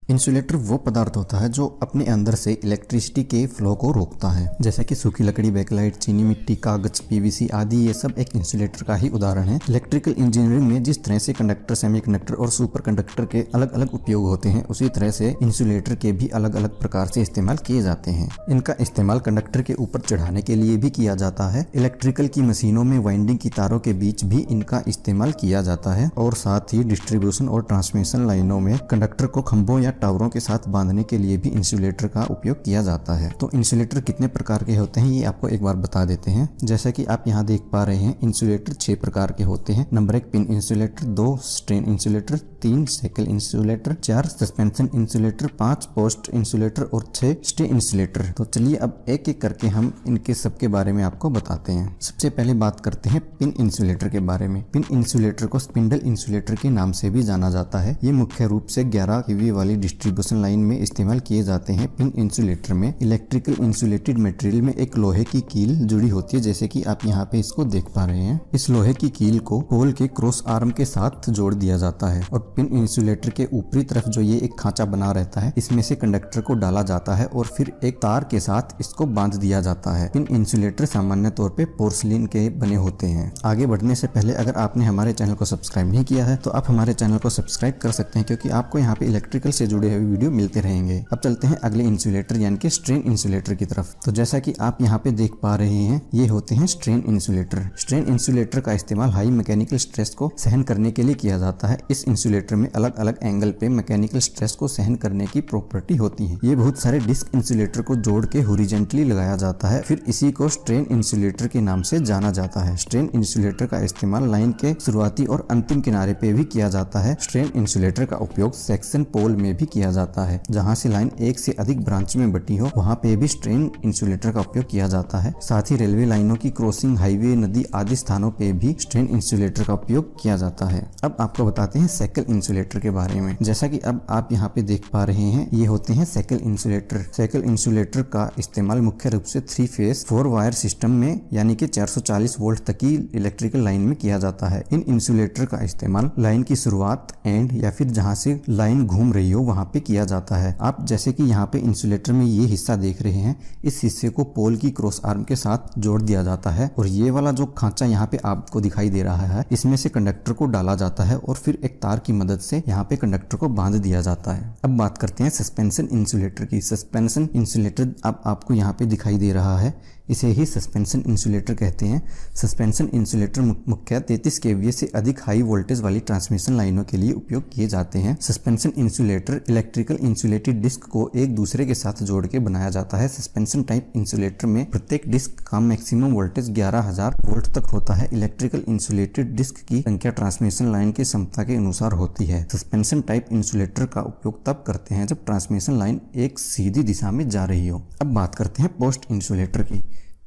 Insulator वो पदार्थ होता है जो अपने अंदर से इलेक्ट्रिसिटी के फ्लो को रोकता है। जैसे कि सूखी लकड़ी, बैकलाइट, चीनी मिट्टी, कागज, पीवीसी आदि, ये सब एक इंसुलेटर का ही उदाहरण है। इलेक्ट्रिकल इंजीनियरिंग में जिस तरह से कंडक्टर, सेमीकंडक्टर और सुपर कंडक्टर के अलग अलग उपयोग होते हैं, उसी तरह से इंसुलेटर के भी अलग अलग प्रकार से इस्तेमाल किए जाते हैं। इनका इस्तेमाल कंडक्टर के ऊपर चढ़ाने के लिए भी किया जाता है। इलेक्ट्रिकल की मशीनों में वाइंडिंग की तारों के बीच भी इनका इस्तेमाल किया जाता है और साथ ही डिस्ट्रीब्यूशन और ट्रांसमिशन लाइनों में कंडक्टर को खंभों या टावरों के साथ बांधने के लिए भी इंसुलेटर का उपयोग किया जाता है। तो इंसुलेटर कितने प्रकार के होते हैं ये आपको एक बार बता देते हैं। जैसा कि आप यहाँ देख पा रहे हैं, इंसुलेटर 6 प्रकार के होते हैं। Number 1 pin insulator, 2 strain insulator, 3 shekel insulator, 4 suspension insulator, 5 post insulator और 6 स्टे इंसुलेटर। तो चलिए अब एक एक करके हम इनके सबके बारे में आपको बताते हैं। सबसे पहले बात करते हैं पिन इंसुलेटर के बारे में। पिन इंसुलेटर को स्पिंडल इंसुलेटर के नाम से भी जाना जाता है। ये मुख्य रूप से 11 kV वाली डिस्ट्रीब्यूशन लाइन में इस्तेमाल किए जाते हैं। पिन इंसुलेटर में इलेक्ट्रिकल इंसुलेटेड मटेरियल में एक लोहे की कील जुड़ी होती है, जैसे कि आप यहाँ पे इसको देख पा रहे हैं। इस लोहे की कील को पोल के क्रॉस आर्म के साथ जोड़ दिया जाता है और पिन इंसुलेटर के ऊपरी तरफ जो ये एक खांचा बना रहता है, इसमें से कंडक्टर को डाला जाता है और फिर एक तार के साथ इसको बांध दिया जाता है। पिन इंसुलेटर सामान्य तौर पे पोर्सिलिन के बने होते हैं। आगे बढ़ने से पहले अगर आपने हमारे चैनल को सब्सक्राइब नहीं किया है तो आप हमारे चैनल को सब्सक्राइब कर सकते हैं, क्योंकि आपको यहाँ पे इलेक्ट्रिकल से जुड़े हुए वीडियो मिलते रहेंगे। अब चलते हैं अगले इंसुलेटर यानी कि स्ट्रेन इंसुलेटर की तरफ। तो जैसा कि आप यहाँ पे देख पा रहे हैं, ये होते हैं स्ट्रेन इंसुलेटर। स्ट्रेन इंसुलेटर का इस्तेमाल हाई मैकेनिकल स्ट्रेस को सहन करने के लिए किया जाता है। इस इंसुलेटर में अलग अलग एंगल पे मैकेनिकल स्ट्रेस को सहन करने की प्रॉपर्टी होती है। ये बहुत सारे डिस्क इंसुलेटर को जोड़ के हॉरिजॉन्टली लगाया जाता है, फिर इसी को स्ट्रेन इंसुलेटर के नाम से जाना जाता है। स्ट्रेन इंसुलेटर का इस्तेमाल लाइन के शुरुआती और अंतिम किनारे पे भी किया जाता है। स्ट्रेन इंसुलेटर का उपयोग सेक्शन पोल में भी किया जाता है। जहाँ से लाइन एक से अधिक ब्रांच में बटी हो, वहाँ पे भी स्ट्रेन इंसुलेटर का उपयोग किया जाता है। साथ ही रेलवे लाइनों की क्रॉसिंग, हाईवे, नदी आदि स्थानों पे भी स्ट्रेन इंसुलेटर का उपयोग किया जाता है। अब आपको बताते हैं सेकल इंसुलेटर के बारे में। जैसा कि अब आप यहाँ पे देख पा रहे हैं, ये होते हैं सेकल इंसुलेटर। सेकल इंसुलेटर का इस्तेमाल मुख्य रूप से 3 फेज 4 वायर सिस्टम में यानी कि 440 वोल्ट तक की इलेक्ट्रिकल लाइन में किया जाता है। इन इंसुलेटर का इस्तेमाल लाइन की शुरुआत, एंड या फिर जहाँ से लाइन घूम रही हो वहाँ पे किया जाता है। आप जैसे कि यहाँ पे इंसुलेटर में ये हिस्सा देख रहे हैं, इस हिस्से को पोल की क्रॉस आर्म के साथ जोड़ दिया जाता है और ये वाला जो खांचा यहाँ पे आपको दिखाई दे रहा है, इसमें से कंडक्टर को डाला जाता है और फिर एक तार की मदद से यहाँ पे कंडक्टर को बांध दिया जाता है। अब बात करते हैं सस्पेंशन इंसुलेटर की। सस्पेंशन इंसुलेटर अब आपको यहाँ पे दिखाई दे रहा है, इसे ही सस्पेंशन इंसुलेटर कहते हैं। सस्पेंशन इंसुलेटर मुख्य 33 kVA से अधिक हाई वोल्टेज वाली ट्रांसमिशन लाइनों के लिए उपयोग किए जाते हैं। Suspension insulator electrical insulated disc को एक दूसरे के साथ जोड़ के बनाया जाता है। सस्पेंशन टाइप इंसुलेटर में प्रत्येक डिस्क का मैक्सिमम वोल्टेज 11,000 वोल्ट तक होता है। इलेक्ट्रिकल इंसुलेटेड डिस्क की संख्या ट्रांसमिशन लाइन की क्षमता के अनुसार होती है। सस्पेंशन टाइप इंसुलेटर का उपयोग तब करते हैं जब ट्रांसमिशन लाइन एक सीधी दिशा में जा रही हो। अब बात करते हैं पोस्ट इंसुलेटर की।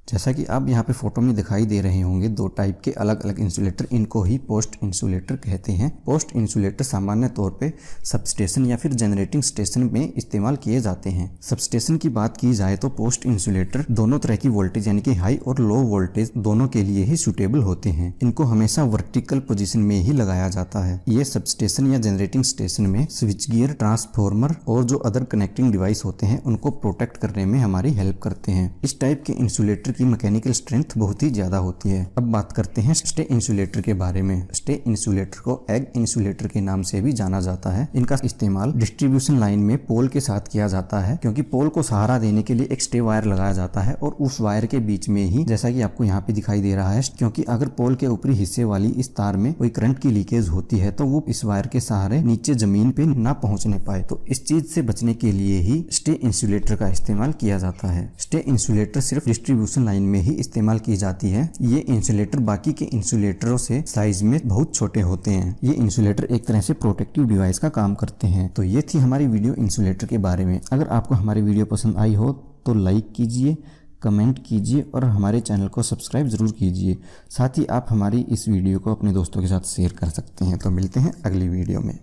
जैसा कि आप यहाँ पे फोटो में दिखाई दे रहे होंगे, 2 टाइप के अलग अलग इंसुलेटर, इनको ही पोस्ट इंसुलेटर कहते हैं। पोस्ट इंसुलेटर सामान्य तौर पे सबस्टेशन या फिर जनरेटिंग स्टेशन में इस्तेमाल किए जाते हैं। सबस्टेशन की बात की जाए तो पोस्ट इंसुलेटर दोनों तरह की वोल्टेज यानी कि हाई और लो वोल्टेज दोनों के लिए ही सुटेबल होते हैं। इनको हमेशा वर्टिकल पोजिशन में ही लगाया जाता है। ये सबस्टेशन या जनरेटिंग स्टेशन में स्विच गियर, ट्रांसफॉर्मर और जो अदर कनेक्टिंग डिवाइस होते हैं उनको प्रोटेक्ट करने में हमारी हेल्प करते हैं। इस टाइप के इंसुलेटर की मैकेनिकल स्ट्रेंथ बहुत ही ज्यादा होती है। अब बात करते हैं स्टे इंसुलेटर के बारे में। स्टे इंसुलेटर को एग इंसुलेटर के नाम से भी जाना जाता है। इनका इस्तेमाल डिस्ट्रीब्यूशन लाइन में पोल के साथ किया जाता है, क्योंकि पोल को सहारा देने के लिए एक स्टे वायर लगाया जाता है और उस वायर के बीच में ही, जैसा कि आपको यहाँ पे दिखाई दे रहा है, क्योंकि अगर पोल के ऊपरी हिस्से वाली इस तार में कोई करंट की लीकेज होती है तो वो इस वायर के सहारे नीचे जमीन पे ना पहुंचने पाए। तो इस चीज से बचने के लिए ही स्टे इंसुलेटर का इस्तेमाल किया जाता है। स्टे इंसुलेटर सिर्फ डिस्ट्रीब्यूशन लाइन में ही इस्तेमाल की जाती है। ये इंसुलेटर बाकी के इंसुलेटरों से साइज में बहुत छोटे होते हैं। ये इंसुलेटर एक तरह से प्रोटेक्टिव डिवाइस का काम करते हैं। तो ये थी हमारी वीडियो इंसुलेटर के बारे में। अगर आपको हमारी वीडियो पसंद आई हो तो लाइक कीजिए, कमेंट कीजिए और हमारे चैनल को सब्सक्राइब जरूर कीजिए। साथ ही आप हमारी इस वीडियो को अपने दोस्तों के साथ शेयर कर सकते हैं। तो मिलते हैं अगली वीडियो में।